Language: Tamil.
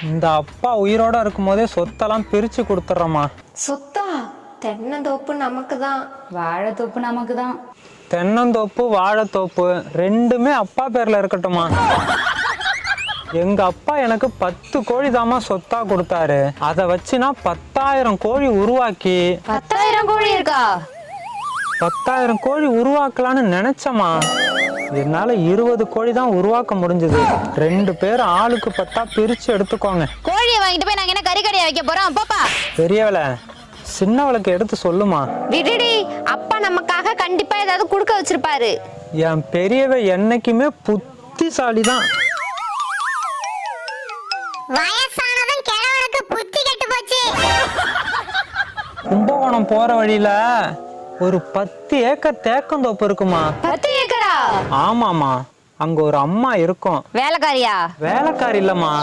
இந்த அப்பா உயிரோட இருக்கும் போதே சொத்தெல்லாம் பிரிச்சு கொடுத்துட்றோமா. சொத்தா? தென்னந்தோப்பு நமக்கு தான், வாழைத்தோப்பு நமக்கு தான். தென்னந்தோப்பு வாழைத்தோப்பு ரெண்டுமே அப்பா பேர்ல இருக்கட்டுமா. எங்க அப்பா எனக்கு 10 கோழி தாமா சொத்தா கொடுத்தாரு. அதை வச்சு நான் 10,000 கோழி உருவாக்கி 10,000 கோழி இருக்கா? 10,000 கோழி உருவாக்கலான்னு நினைச்சமா. என்னால 20 கோழி தான் உருவாக்க முடிஞ்சது. 2 பேர் ஆளுக்கு 10 பிரிச்சு எடுத்துக்கோங்க. கோழியை வாங்கிட்டு போய் நாங்க என்ன கறி கடையா வைக்க போறோம்? பாப்பா பெரியவளை சின்னவளுக்கு எடுத்து சொல்லுமா. விடுடி, அப்பா நமக்காக கண்டிப்பா ஏதாவது குடுக்க வச்சிருப்பாரு. என் பெரியவ என்னைக்குமே புத்திசாலி தான். வயசானதும் கிழவனுக்கு புத்தி கெட்டு போச்சு. கும்பகோணம் போற வழியில ஒரு 10 ஏக்கர் தேக்கந்தோப்பு இருக்குமா. 10 ஏக்கரா? ஆமாமா, அங்க ஒரு அம்மா இருக்கும். வேலைக்காரியா? வேலைக்காரி இல்லம்மா,